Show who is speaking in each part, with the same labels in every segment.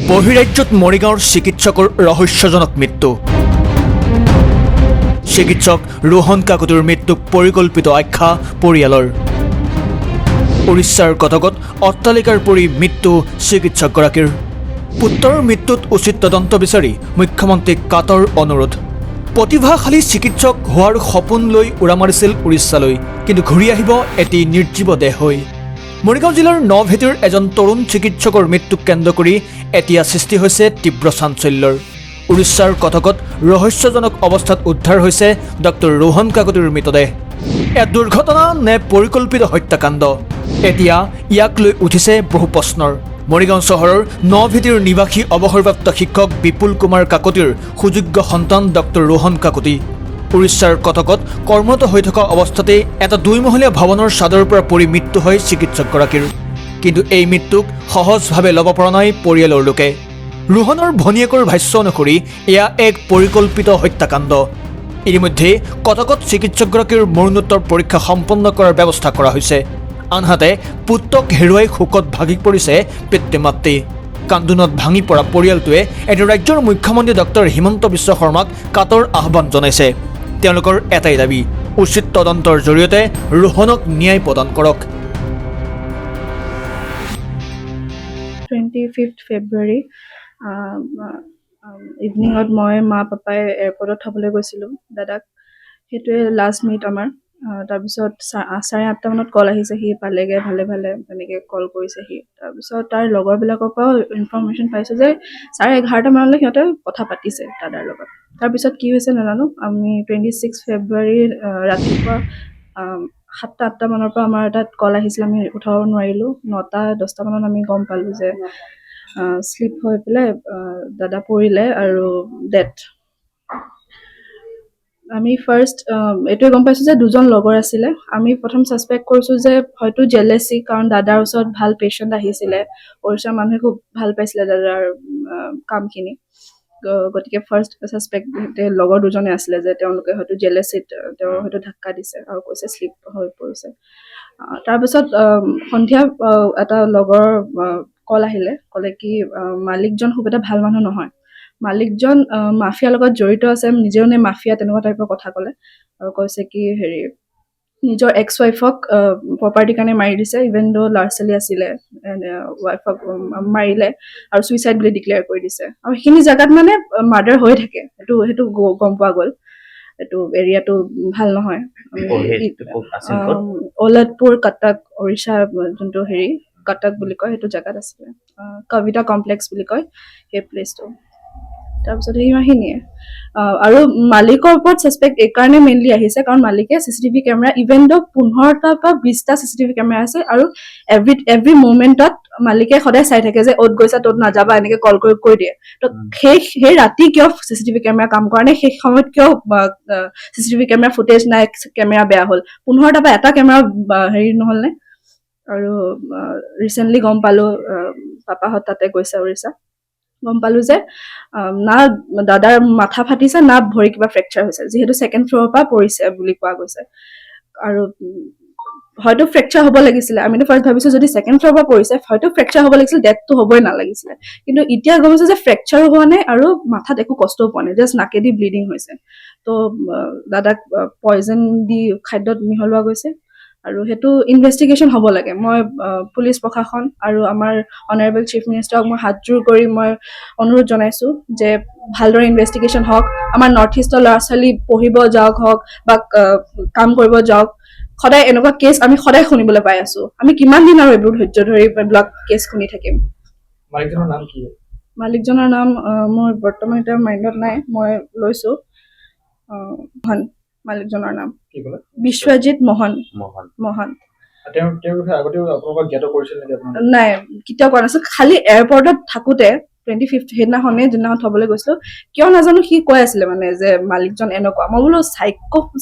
Speaker 1: বহিৰাজ্যত মৰিগাঁৱৰ চিকিৎসকৰ ৰহস্যজনক মৃত্যু। চিকিৎসক ৰোহন কাকতিৰ মৃত্যুক পৰিকল্পিত আখ্যা পৰিয়ালৰ। উৰিষ্যাৰ কটকত অট্টালিকাৰ পৰি মৃত্যু চিকিৎসকগৰাকীৰ। পুত্ৰৰ মৃত্যুত উচিত তদন্ত বিচাৰি মুখ্যমন্ত্ৰীক কাতৰ অনুৰোধ। প্ৰতিভাশালী চিকিৎসক হোৱাৰ সপোন লৈ উৰা মাৰিছিল উৰিষ্যালৈ, কিন্তু ঘূৰি আহিব এটি নিৰ্জীৱ দেহ হৈ। মৰিগাঁও জিলাৰ নভেটিৰ এজন তৰুণ চিকিৎসকৰ মৃত্যুক কেন্দ্ৰ কৰি এতিয়া সৃষ্টি হৈছে তীব্ৰ চাঞ্চল্যৰ। উৰিষ্যাৰ কটকত ৰহস্যজনক অৱস্থাত উদ্ধাৰ হৈছে ডক্টৰ ৰোহন কাকতিৰ মৃতদেহ। এয়া দুৰ্ঘটনা নে পৰিকল্পিত হত্যাকাণ্ড? এতিয়া ইয়াক লৈ উঠিছে বহু প্ৰশ্নৰ। মৰিগাঁও চহৰৰ নভেটিৰ নিবাসী অৱসৰপ্ৰাপ্ত শিক্ষক বিপুল কুমাৰ কাকতিৰ সুযোগ্য সন্তান ডক্টৰ ৰোহন কাকতি উৰিষ্যাৰ কটকত কৰ্মৰত হৈ থকা অৱস্থাতে এটা 2মহলীয়া ভৱনৰ ছাদৰ পৰা পৰি মৃত্যু হয় চিকিৎসকগৰাকীৰ। কিন্তু এই মৃত্যুক সহজভাৱে ল'ব পৰা নাই পৰিয়ালৰ লোকে। ৰোহনৰ ভনীয়েকৰ ভাষ্য অনুসৰি এয়া এক পৰিকল্পিত হত্যাকাণ্ড। ইতিমধ্যে কটকত চিকিৎসকগৰাকীৰ মৰণোত্তৰ পৰীক্ষা সম্পন্ন কৰাৰ ব্যৱস্থা কৰা হৈছে। আনহাতে পুত্ৰক হেৰুৱাই শোকত ভাগি পৰিছে পিতৃ মাতৃ। কান্দোনত ভাঙি পৰা পৰিয়ালটোৱে এতিয়া ৰাজ্যৰ মুখ্যমন্ত্ৰী ডক্টৰ হিমন্ত বিশ্ব শৰ্মাক কাতৰ আহ্বান জনাইছে। তেওঁলোকৰ এটাই দাবী, উচিত তদন্তৰ জৰিয়তে ৰোহনক ন্যায় প্ৰদান কৰক।
Speaker 2: 25 ফেব্ৰুৱাৰী ইভিনিঙত মই মা পাপাই এয়াৰপৰ্টত থ'বলৈ গৈছিলোঁ দাদাক। সেইটোৱে লাষ্ট মিট আমাৰ। তাৰপিছত 8:30 মানত কল আহিছে, সি পালেগৈ ভালে ভালে, তেনেকৈ কল কৰিছে সি। তাৰপিছত তাৰ লগৰবিলাকৰ পৰাও ইনফৰ্মেশ্যন পাইছোঁ যে 11:30 মানলৈ সিহঁতে কথা পাতিছে দাদাৰ লগত। তাৰপিছত কি হৈছে নাজানো, আমি 26 ফেব্ৰুৱাৰী ৰাতিপুৱা 7-8 মানৰ পৰা আমাৰ তাত কল আহিছিল, আমি উঠাব নোৱাৰিলোঁ। 9-10 মানত আমি গম পালোঁ যে শ্লিপ হৈ পেলাই দাদা পৰিলে আৰু ডেথ। আমি ফাৰ্ষ্ট এইটোৱে গম পাইছোঁ যে 2জন লগৰ আছিলে। আমি প্ৰথম ছাছপেক্ট কৰিছোঁ যে হয়তো জেলেচি, কাৰণ দাদাৰ ওচৰত ভাল পেচেণ্ট আহিছিলে, উৰিষ্যাৰ মানুহে খুব ভাল পাইছিলে দাদাৰ কামখিনি। গতিকে ফাৰ্ষ্ট ছাছপেক্ট লগৰ 2জনে আছিলে যে তেওঁলোকে হয়তো জেলেচিত তেওঁ হয়তো ধাক্কা দিছে আৰু কৈছে শ্লিপ হৈ পৰিছে। তাৰপিছত সন্ধিয়া এটা লগৰ কল আহিলে, ক'লে কি মালিকজন খুব এটা ভাল মানুহ নহয়, মালিকজন মাফিয়াৰ লগত জড়িত আছে, নিজেও নে মাফিয়া, তেনেকুৱা টাইপৰ কথা ক'লে। আৰু কৈছে কি নিজৰ এক্স ৱাইফক প্ৰপাৰ্টিৰ কাৰণে মাৰি দিছে, ইভেন দ' ল'ৰা ছোৱালী আছিলে, ৱাইফক মাৰিলে আৰু ছুইচাইড বুলি ডিক্লেয়াৰ কৰি দিছে। আৰু সেইখিনি জেগাত মানে মাৰ্ডাৰ হৈ থাকে, সেইটো গম পোৱা গ'ল। এইটো এৰিয়াটো ভাল নহয়। অলাদপুৰ কটক, উৰিষ্যা যোনটো কটক বুলি কয় সেইটো জেগাত আছিলে, কবিতা কমপ্লেক্স বুলি কয় সেই প্লেচটো। তাৰপিছত সিমানখিনিয়ে। আৰু মালিকৰ ওপৰত ছাছপেক্ট এইকাৰণে মেইনলি আহিছে কাৰণ মালিকে চিচিটিভি কেমেৰা, ইভেন দ' 15টা বা 20টা চিচিটিভি কেমেৰা আছে, আৰু এভৰি মুভমেণ্টত মালিকে সদায় চাই থাকে যে অ'ত গৈছা ত'ত নাযাবা, এনেকে কল কৰি কৈ দিয়ে। তো সেই ৰাতি কিয় চিচিটিভি কেমেৰা কাম কৰা নাই, সেই সময়ত কিয় চিচিটিভি কেমেৰা ফুটেজ নাই, কেমেৰা বেয়া হ'ল, 15টা বা এটা কেমেৰা নহ'ল নে? আৰু ৰিচেণ্টলি গম পালোঁ, পাপাহঁত তাতে গৈছে উৰিষ্যা, গম পালোঁ যে না দাদাৰ মাথা ফাটিছে না ভৰি কিবা ফ্ৰেকচাৰ হৈছে, যিহেতু 2nd ফ্ল'ৰৰ পৰা পৰিছে বুলি কোৱা গৈছে। আৰু হয়তো ফ্ৰেকচাৰ হ'ব লাগিছিলে, আমিতো ফাৰ্ষ্ট ভাবিছোঁ যদি 2nd ফ্ল'ৰৰ পৰা পৰিছে হয়তো ফ্ৰেকচাৰ হ'ব লাগিছিলে, ডেথটো হ'বই নালাগিছিলে। কিন্তু এতিয়া গম পাইছোঁ যে ফ্ৰেকচাৰো হোৱা নাই আৰু মাথাত একো কষ্টও পোৱা নাই, জাষ্ট নাকেদি ব্লিডিং হৈছে। তো দাদাক পয়জন দি খাদ্যত মিহলোৱা গৈছে, আৰু সেইটো ইনভেষ্টিগেশ্যন হ'ব লাগে। মই পুলিচ প্ৰশাসন আৰু আমাৰ অনাৰেবল চিফ মিনিষ্টাৰক মই হাতযোৰ কৰি মই অনুৰোধ জনাইছোঁ যে ভালদৰে ইনভেষ্টিগেশ্যন হওক, আমাৰ নৰ্থ ইষ্টৰ ল'ৰা ছোৱালী পঢ়িব যাওক হওক বা কাম কৰিব যাওক। সদায় এনেকুৱা কেছ আমি সদায় শুনিবলৈ পাই আছোঁ। আমি কিমান দিন আৰু এইবোৰ ধৈৰ্য ধৰি এইবিলাক কেছ শুনি থাকিম?
Speaker 1: মালিকজনৰ নাম কি?
Speaker 2: মালিকজনৰ নাম মোৰ বৰ্তমান এতিয়া মাইণ্ডত নাই, মই লৈছোঁ। মোহন মালিকজনৰ নাম। বিশ্বজিৎ মোহন। নাই, কেতিয়াও কোৱা নাছিল। খালি এয়াৰপৰ্টত থাকোঁতে 25 সেইদিনাখনে যোনদিনাখন থবলৈ গৈছিলোঁ, কিয় নাজানো সি কৈ আছিলে মানে যে মালিকজন এনেকুৱা। মই বোলো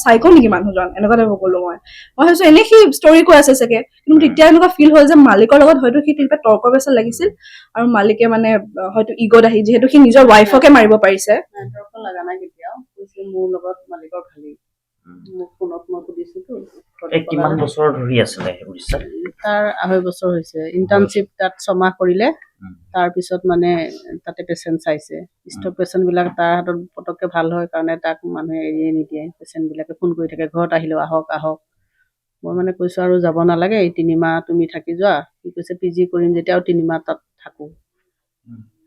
Speaker 2: চাইকো নেকি মানুহজন, এনেকুৱা টাইপৰ ক'লো মই ভাবিছোঁ এনেই সি ষ্টৰি কৈ আছে চাগে। কিন্তু তেতিয়া এনেকুৱা ফিল হ'ল যে মালিকৰ লগত হয়তো সি তেনেকুৱা তৰ্ক বেচা লাগিছিল, আৰু মালিকে মানে হয়তো ইগত আহি, যিহেতু সি নিজৰ ৱাইফকে মাৰিব পাৰিছে।
Speaker 3: তৰ্ক লগা নাই কেতিয়াও, কৈছে মোৰ লগত মালিকৰ ভালেই। মোক ফোনত মই সুধিছোঁতো।
Speaker 4: কিমান বছৰ ধৰি আছিলে উৰিষ্যাত?
Speaker 3: তাৰ 2.5 বছৰ হৈছে ইণ্টাৰ্ণশ্বিপ তাত 6 মাহ কৰিলে তাৰপিছত মানে তাতে পেচেণ্ট চাইছে ষ্টক পেচেণ্টবিলাক তাৰ হাতত পটককৈ ভাল হয় কাৰণে তাক মানুহে এৰিয়ে নিদিয়ে পেচেণ্টবিলাকে ফোন কৰি থাকে ঘৰত আহিলেও আহক আহক মই মানে কৈছোঁ আৰু যাব নালাগে এই 3 মাহ তুমি থাকি যোৱা কি কৈছে পি জি কৰিম যেতিয়া আৰু 3 মাহ তাত থাকোঁ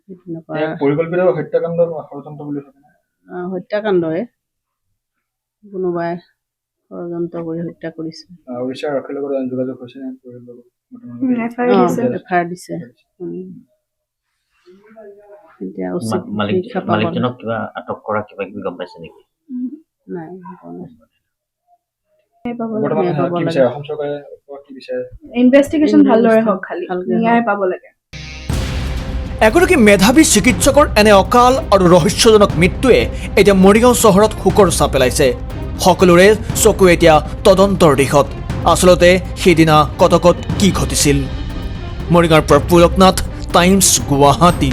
Speaker 3: তেনেকুৱা
Speaker 4: পৰিকল্পিত হত্যাকাণ্ড ষড়যন্ত্ৰ বুলি ভাবে
Speaker 3: হত্যাকাণ্ডই কোনোবাই ষড়যন্ত্ৰ কৰি হত্যা কৰিছে
Speaker 4: ওড়িশাৰ আৰক্ষীৰ লগত যোগাযোগ হৈছে নে
Speaker 3: এফআইআৰ দিছে এতিয়া উচিত শিক্ষা পাব
Speaker 5: মালিকজনক কিবা আটক কৰা কিবা কিবি গম পাইছে নেকি
Speaker 3: নাই
Speaker 4: বৰ্তমান কি বিচাৰে অসম চৰকাৰে কি বিচাৰে
Speaker 2: ইনভেষ্টিগেশ্যন ভালদৰে হওক খালি
Speaker 3: ভালকে
Speaker 2: ন্যায় পাব লাগে
Speaker 1: এগৰাকী মেধাৱী চিকিৎসকৰ এনে অকাল আৰু ৰহস্যজনক মৃত্যুৱে এতিয়া মৰিগাঁও চহৰত শোকৰ ছাঁ পেলাইছে সকলোৰে চকু এতিয়া তদন্তৰ দিশত আচলতে সেইদিনা কটকত কি ঘটিছিল মৰিগাঁৱৰ পৰা পুলকনাথ টাইমছ গুৱাহাটী